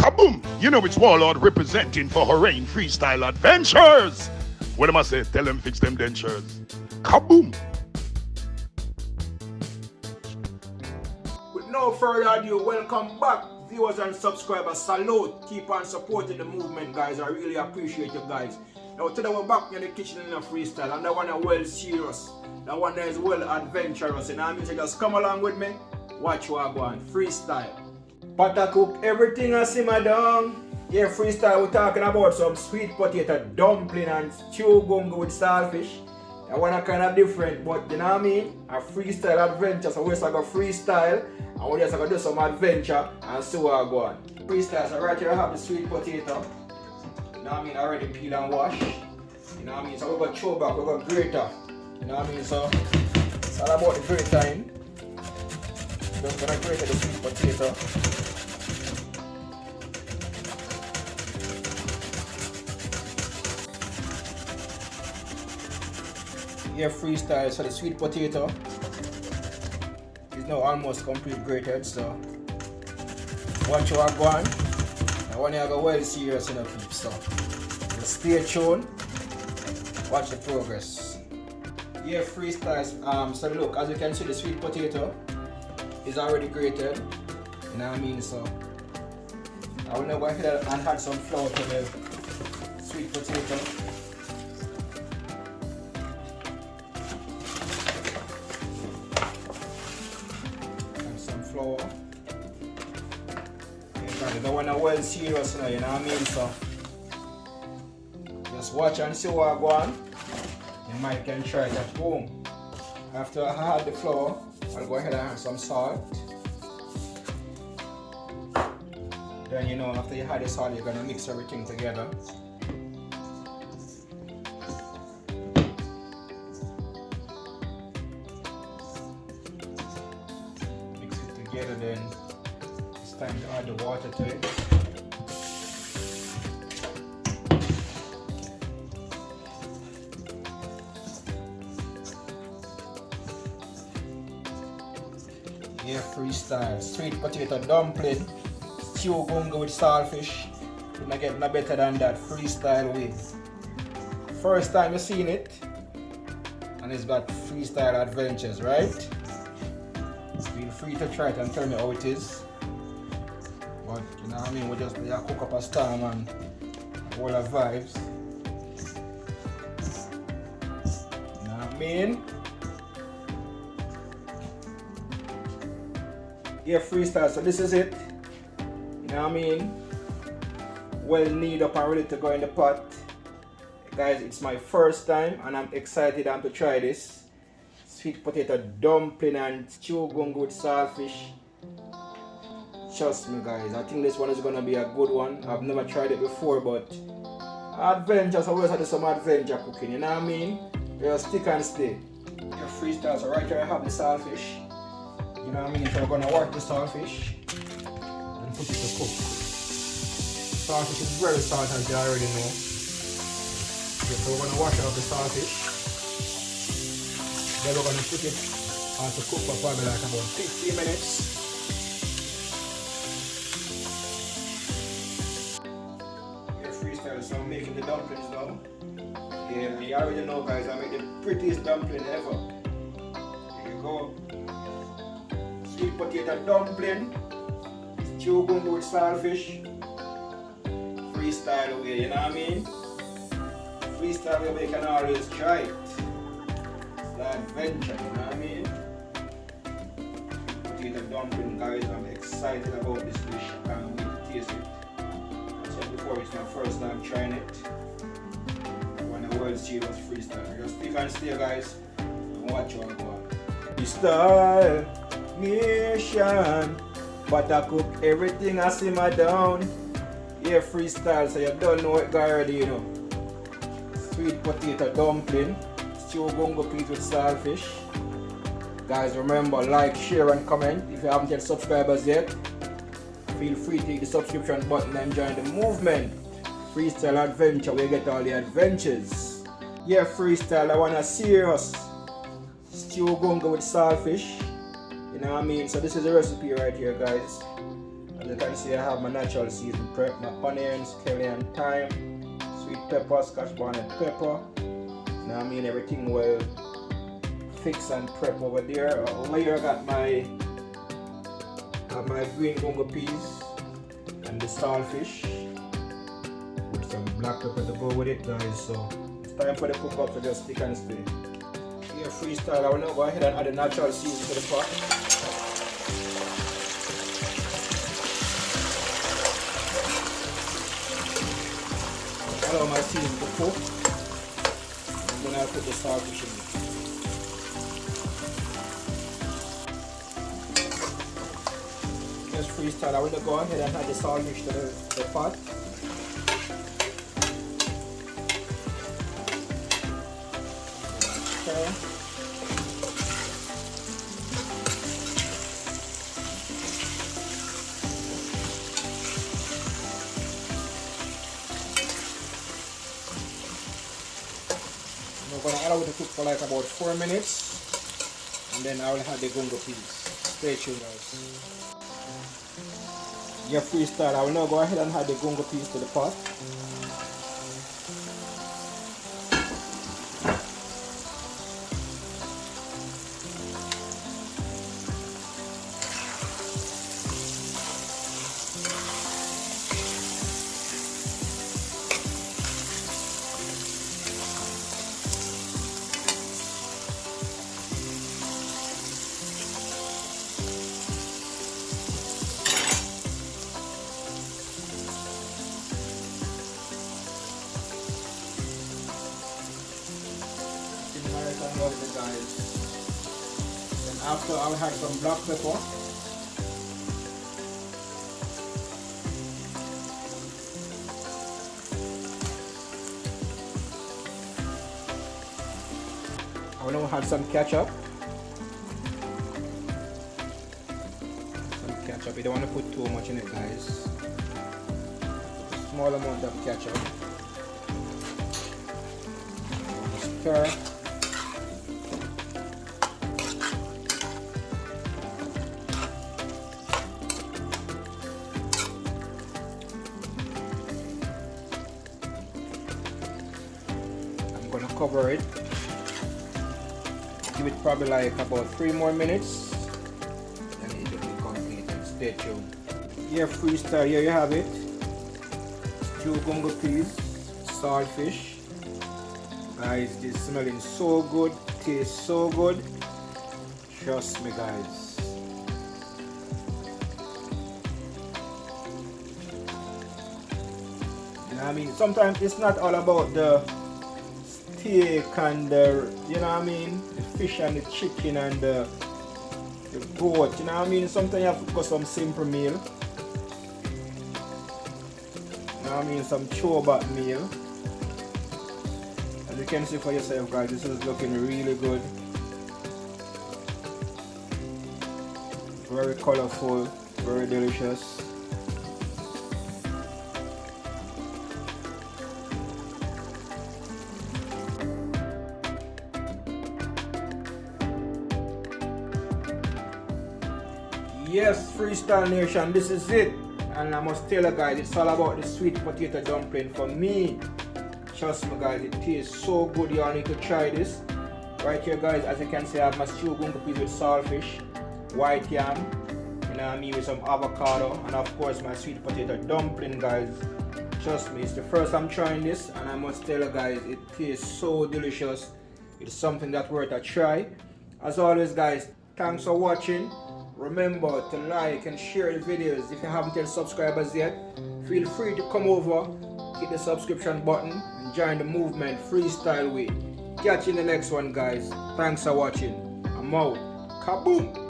Kaboom! You know it's Warlord representing for Horain Freestyle Adventures. What am I say? Tell them fix them dentures. Kaboom! With no further ado, welcome back, viewers and subscribers. Salute, keep on supporting the movement, guys. I really appreciate you guys. Now today we're back in the kitchen in a freestyle, and that one is well serious. That one is well adventurous. And I mean, so just come along with me. Watch what I go on freestyle. Pot I cook everything I simmer down. Yeah, freestyle we're talking about some sweet potato dumpling and stew gungo with saltfish. That one are kind of different, but you know what I mean? A freestyle adventure, so we're just gonna freestyle and we're just gonna do some adventure and see what I go on. Freestyle, so right here I have the sweet potato. You know what I mean? Already peel and wash. You know what I mean? So we're gonna throw back, we're gonna grater. You know what I mean? So it's all about the grating. Just gonna grate the sweet potato. Yeah, freestyle. So the sweet potato is now almost complete grated. So once you are gone, I want you to go well serious in the peep. So just stay tuned. Watch the progress. Yeah, freestyle. So look, as you can see, the sweet potato is already grated. You know what I mean? So I will now go ahead and add some flour to the sweet potato. Flour. You don't want to well serious now, you know what I mean? So just watch and see what I go on. You might can try it at home. After I add the flour, I'll go ahead and add some salt. Then you know, after you add the salt, you're gonna mix everything together. Together, then it's time to add the water to it. Yeah, freestyle sweet potato dumpling, stew gungo with saltfish. You not get no better than that freestyle way. First time you seen it, and it's got freestyle adventures, right? Feel free to try it and tell me how it is. But you know what I mean, we just cook up a storm and all the vibes. You know what I mean? Yeah, freestyle, so this is it. You know what I mean? Well knead up and ready to go in the pot. Guys, it's my first time and I'm excited to try this. Sweet potato dumpling and stew gungo with saltfish. Trust me guys, I think this one is gonna be a good one. I've never tried it before, but adventures, I always had some adventure cooking, you know what I mean? Just stick and stay. Your freestyle, so right here I have the saltfish. You know what I mean? So we're gonna work the saltfish and put it to cook. Saltfish is very salty, as you already know. So we're gonna wash out the saltfish. Then we're going to put it to cook for probably like about 15 minutes. Yeah, freestyle, so I'm making the dumplings now. Yeah, you already know guys, I make the prettiest dumpling ever. There you go. Sweet potato dumpling, stew gungo with saltfish. Freestyle way, you know what I mean? Freestyle way, we can always try it. Adventure, you know what I mean? Potato dumpling, guys, I'm excited about this dish. I can't wait to taste it. So before it's my first time trying it, I want a world serious freestyle. Just stick and stay guys and watch what I go on. Freestyle nation, but I cook everything I simmer down. Yeah, freestyle, so you don't know it already, you know. Sweet potato dumpling, stew gungo please with saltfish. Guys, remember, like, share and comment. If you haven't yet subscribers yet, feel free to hit the subscription button and join the movement. Freestyle adventure, where you get all the adventures. Yeah, freestyle, I want a serious stew gungo with saltfish. You know what I mean? So this is the recipe right here, guys. As you can see, I have my natural season prep, my onions, scallion, thyme, sweet pepper, scotch bonnet pepper. Now I mean everything well fixed and prep over there. Over here I got my green gungo peas and the starfish. With some black pepper to go with it, guys. So it's time for the cook up to just stick and stay. Here freestyle, I will now go ahead and add the natural season to the pot. Allow my season to cook, and then I'll put the starfish in it. Just freestyle, I will go ahead and add the starfish to the pot. Okay. I'm going to allow it to cook for like about 4 minutes, and then I will have the gungo peas. Stay tuned, guys. Yeah, freestyle. I will now go ahead and add the gungo peas to the pot. Guys. Then after I'll have some black pepper. I will now have some ketchup. Some ketchup. You don't want to put too much in it, guys. A small amount of ketchup. Stir. Gonna cover it, give it probably like about 3 more minutes, then it will be complete. And stay tuned. Here freestyle, here you have it. Stew gungo peas, saltfish. Guys, this is smelling so good, tastes so good. Trust me, guys. You know what I mean? Sometimes it's not all about the steak and the, you know what I mean, the fish and the chicken and the goat, you know what I mean. Sometimes you have to go some simple meal, you know what I mean, some chobat meal. As you can see for yourself, guys, this is looking really good, very colorful, very delicious. Yes, Freestyle Nation, this is it. And I must tell you guys, it's all about the sweet potato dumpling for me. Trust me, guys, it tastes so good. You all need to try this. Right here, guys, as you can see, I have my stew gungo peas with saltfish, white yam, you know what I mean, with some avocado, and of course my sweet potato dumpling, guys. Trust me, it's the first I'm trying this, and I must tell you guys, it tastes so delicious. It's something that's worth a try. As always, guys, thanks for watching. Remember to like and share the videos. If you haven't yet subscribers yet, feel free to come over, hit the subscription button, and join the movement freestyle way. Catch you in the next one, guys. Thanks for watching. I'm out. Kaboom!